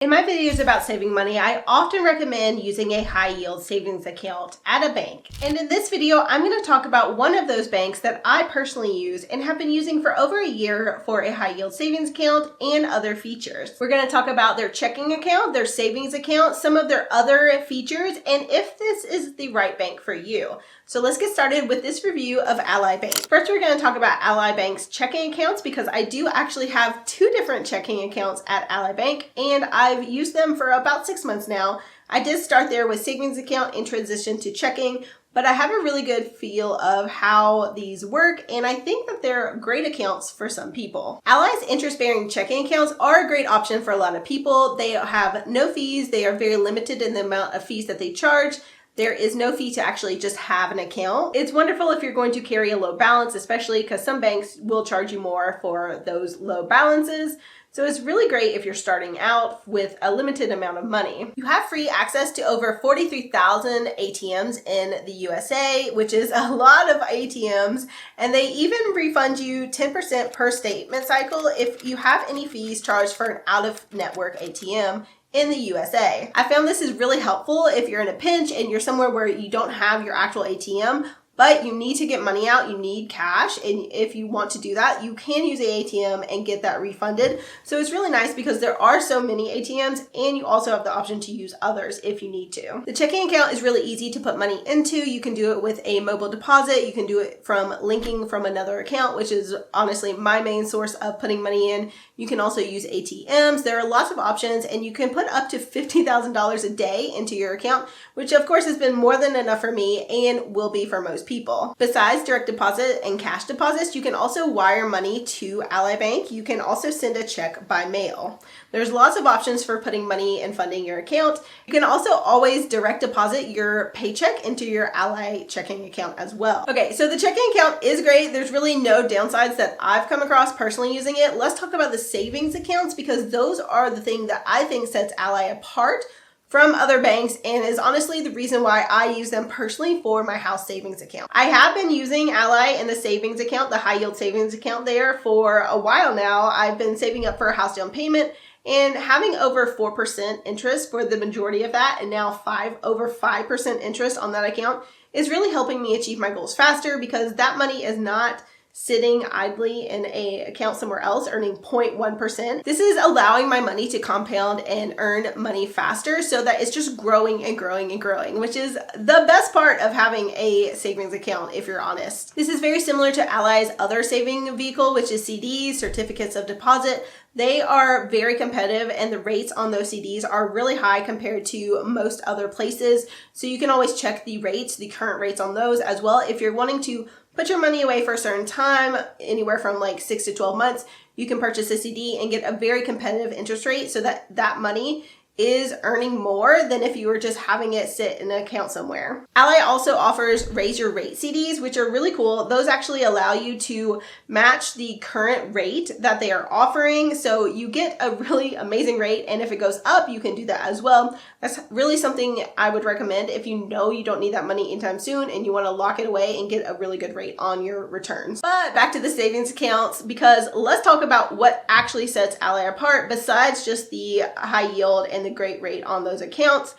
In my videos about saving money, I often recommend using a high yield savings account at a bank. And in this video, I'm going to talk about one of those banks that I personally use and have been using for over a year for a high yield savings account and other features. We're going to talk about their checking account, their savings account, some of their other features, and if this is the right bank for you. So let's get started with this review of Ally Bank. First, we're going to talk about Ally Bank's checking accounts because I do actually have two different checking accounts at Ally Bank, and I've used them for about 6 months now. I did start there with savings account and transition to checking, but I have a really good feel of how these work, and I think that they're great accounts for some people. Ally's interest-bearing checking accounts are a great option for a lot of people. They have no fees. They are very limited in the amount of fees that they charge. There is no fee to actually just have an account. It's wonderful if you're going to carry a low balance, especially because some banks will charge you more for those low balances. So it's really great if you're starting out with a limited amount of money. You have free access to over 43,000 ATMs in the USA, which is a lot of ATMs, and they even refund you 10% per statement cycle if you have any fees charged for an out-of-network ATM in the USA. I found this is really helpful if you're in a pinch and you're somewhere where you don't have your actual ATM, but you need to get money out, you need cash, and if you want to do that, you can use the ATM and get that refunded. So it's really nice because there are so many ATMs, and you also have the option to use others if you need to. The checking account is really easy to put money into. You can do it with a mobile deposit. You can do it from linking from another account, which is honestly my main source of putting money in. You can also use ATMs. There are lots of options, and you can put up to $50,000 a day into your account, which of course has been more than enough for me and will be for most people. Besides direct deposit and cash deposits, you can also wire money to Ally Bank. You can also send a check by mail. There's lots of options for putting money and funding your account. You can also always direct deposit your paycheck into your Ally checking account as well. Okay, so the checking account is great. There's really no downsides that I've come across personally using it. Let's talk about the savings accounts because those are the thing that I think sets Ally apart from other banks and is honestly the reason why I use them personally for my house savings account. I have been using Ally in the savings account, the high yield savings account there for a while now. I've been saving up for a house down payment and having over 4% interest for the majority of that, and now over 5% interest on that account is really helping me achieve my goals faster because that money is not sitting idly in an account somewhere else earning 0.1%. This is allowing my money to compound and earn money faster so that it's just growing and growing and growing, which is the best part of having a savings account if you're honest. This is very similar to Ally's other saving vehicle, which is CDs, certificates of deposit. They are very competitive and the rates on those CDs are really high compared to most other places. So you can always check the rates, the current rates on those as well. If you're wanting to put your money away for a certain time, anywhere from like 6 to 12 months, you can purchase a CD and get a very competitive interest rate so that that money is earning more than if you were just having it sit in an account somewhere. Ally also offers raise your rate CDs, which are really cool. Those actually allow you to match the current rate that they are offering. So you get a really amazing rate. And if it goes up, you can do that as well. That's really something I would recommend if you know you don't need that money anytime soon and you want to lock it away and get a really good rate on your returns. But back to the savings accounts, because let's talk about what actually sets Ally apart besides just the high yield and the great rate on those accounts.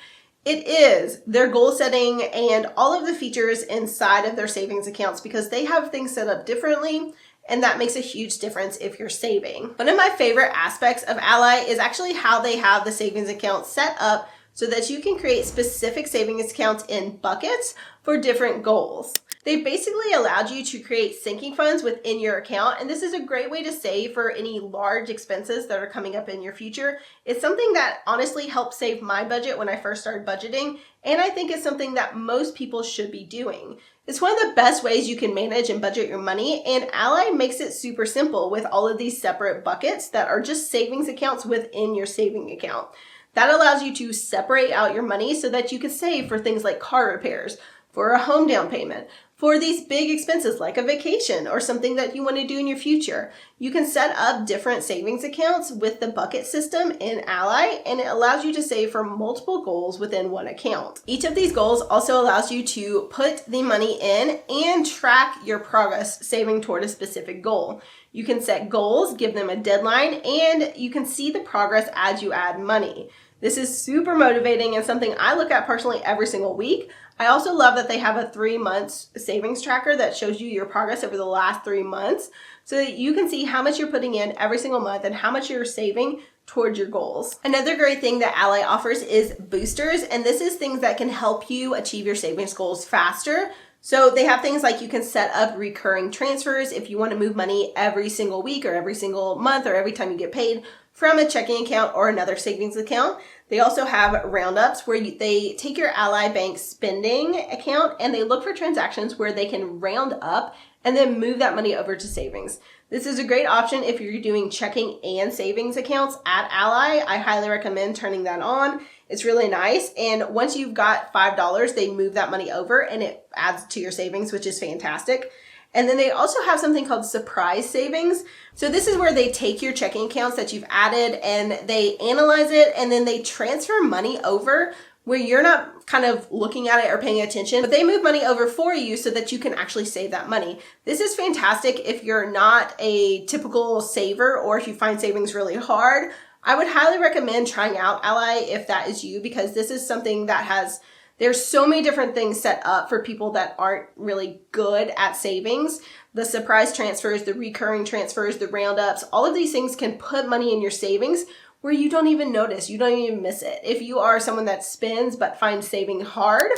It is their goal setting and all of the features inside of their savings accounts because they have things set up differently, and that makes a huge difference if you're saving. One of my favorite aspects of Ally is actually how they have the savings account set up so that you can create specific savings accounts in buckets for different goals. They basically allowed you to create sinking funds within your account, and this is a great way to save for any large expenses that are coming up in your future. It's something that honestly helped save my budget when I first started budgeting, and I think it's something that most people should be doing. It's one of the best ways you can manage and budget your money, and Ally makes it super simple with all of these separate buckets that are just savings accounts within your saving account. That allows you to separate out your money so that you can save for things like car repairs, for a home down payment, For these big expenses like a vacation or something that you want to do in your future, you can set up different savings accounts with the bucket system in Ally, and it allows you to save for multiple goals within one account. Each of these goals also allows you to put the money in and track your progress saving toward a specific goal. You can set goals, give them a deadline, and you can see the progress as you add money. This is super motivating and something I look at personally every single week. I also love that they have a 3 months savings tracker that shows you your progress over the last 3 months so that you can see how much you're putting in every single month and how much you're saving towards your goals. Another great thing that Ally offers is boosters, and this is things that can help you achieve your savings goals faster. So they have things like you can set up recurring transfers if you want to move money every single week or every single month or every time you get paid from a checking account or another savings account. They also have roundups where they take your Ally Bank spending account and they look for transactions where they can round up and then move that money over to savings. This is a great option if you're doing checking and savings accounts at Ally. I highly recommend turning that on. It's really nice. And once you've got $5, they move that money over and it adds to your savings, which is fantastic. And then they also have something called surprise savings. So this is where they take your checking accounts that you've added and they analyze it and then they transfer money over where you're not kind of looking at it or paying attention, but they move money over for you so that you can actually save that money. This is fantastic if you're not a typical saver or if you find savings really hard. I would highly recommend trying out Ally if that is you, because this is something that there's so many different things set up for people that aren't really good at savings. The surprise transfers, the recurring transfers, the roundups, all of these things can put money in your savings where you don't even notice, you don't even miss it. If you are someone that spends but finds saving hard,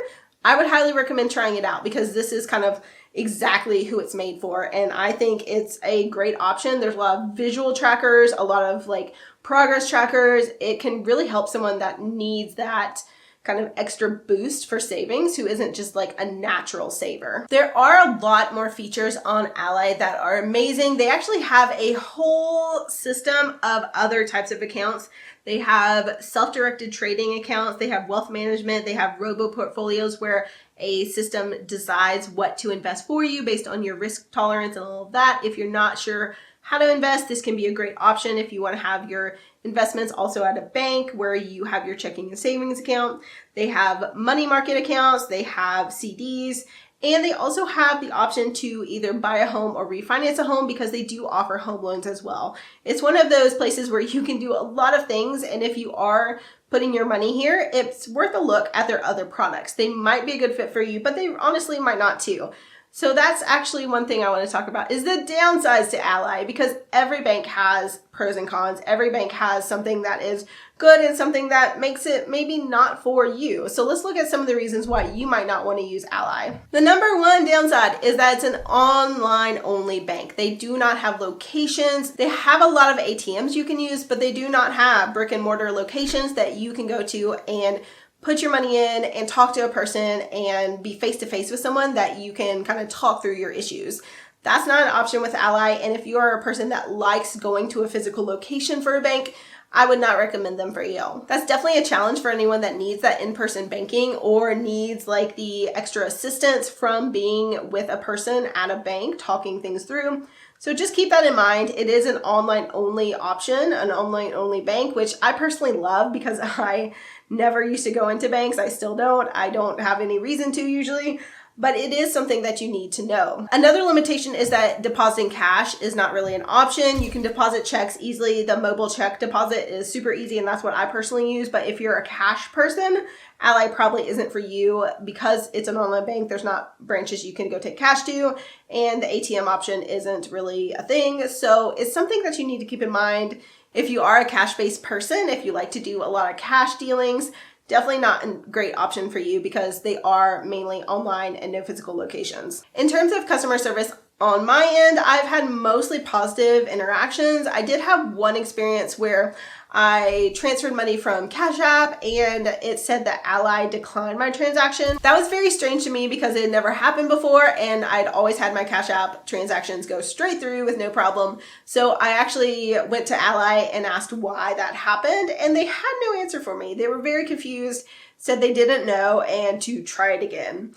I would highly recommend trying it out because this is kind of exactly who it's made for. And I think it's a great option. There's a lot of visual trackers, a lot of like progress trackers. It can really help someone that needs that kind of extra boost for savings who isn't just like a natural saver. There are a lot more features on Ally that are amazing. They actually have a whole system of other types of accounts. They have self-directed trading accounts, they have wealth management, they have robo portfolios where a system decides what to invest for you based on your risk tolerance and all of that. If you're not sure how to invest, this can be a great option if you want to have your investments also at a bank where you have your checking and savings account. They have money market accounts, they have CDs, and they also have the option to either buy a home or refinance a home because they do offer home loans as well. It's one of those places where you can do a lot of things, and if you are putting your money here, it's worth a look at their other products. They might be a good fit for you, but they honestly might not too. So that's actually one thing I want to talk about is the downsides to Ally, because every bank has pros and cons. Every bank has something that is good and something that makes it maybe not for you. So let's look at some of the reasons why you might not want to use Ally. The number one downside is that it's an online only bank. They do not have locations. They have a lot of ATMs you can use, but they do not have brick and mortar locations that you can go to and put your money in and talk to a person and be face-to-face with someone that you can kind of talk through your issues. That's not an option with Ally, and if you are a person that likes going to a physical location for a bank, I would not recommend them for you. That's definitely a challenge for anyone that needs that in-person banking or needs like the extra assistance from being with a person at a bank talking things through. So just keep that in mind. It is an online only option, an online only bank, which I personally love because I never used to go into banks. I still don't. I don't have any reason to usually, but it is something that you need to know. Another limitation is that depositing cash is not really an option. You can deposit checks easily. The mobile check deposit is super easy, and that's what I personally use. But if you're a cash person, Ally probably isn't for you because it's an online bank. There's not branches you can go take cash to, and the ATM option isn't really a thing. So it's something that you need to keep in mind. If you are a cash-based person, if you like to do a lot of cash dealings, definitely not a great option for you because they are mainly online and no physical locations. In terms of customer service, on my end, I've had mostly positive interactions. I did have one experience where I transferred money from CashApp and it said that Ally declined my transaction. That was very strange to me because it had never happened before and I'd always had my CashApp transactions go straight through with no problem. So I actually went to Ally and asked why that happened and they had no answer for me. They were very confused, said they didn't know and to try it again.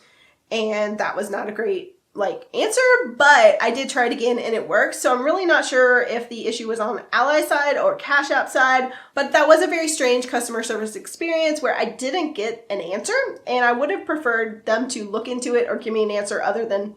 And that was not a great answer, but I did try it again and it worked. So I'm really not sure if the issue was on Ally side or CashApp side, but that was a very strange customer service experience where I didn't get an answer, and I would have preferred them to look into it or give me an answer other than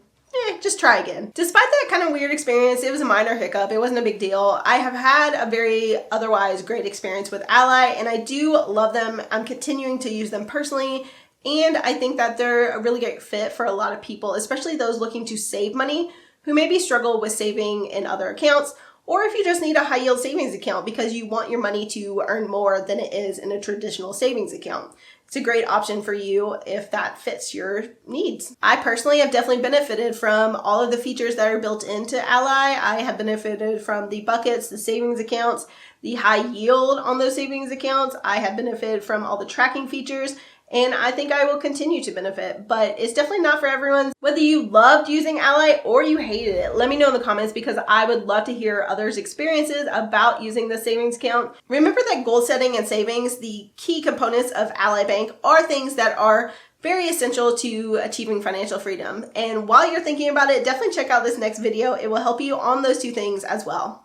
just try again. Despite that kind of weird experience, it was a minor hiccup. It wasn't a big deal. I have had a very otherwise great experience with Ally, and I do love them. I'm continuing to use them personally, and I think that they're a really great fit for a lot of people, especially those looking to save money who maybe struggle with saving in other accounts, or if you just need a high yield savings account because you want your money to earn more than it is in a traditional savings account. It's a great option for you if that fits your needs. I personally have definitely benefited from all of the features that are built into Ally. I have benefited from the buckets, the savings accounts, the high yield on those savings accounts. I have benefited from all the tracking features, and I think I will continue to benefit, but it's definitely not for everyone. Whether you loved using Ally or you hated it, let me know in the comments because I would love to hear others' experiences about using the savings account. Remember that goal setting and savings, the key components of Ally Bank, are things that are very essential to achieving financial freedom. And while you're thinking about it, definitely check out this next video. It will help you on those two things as well.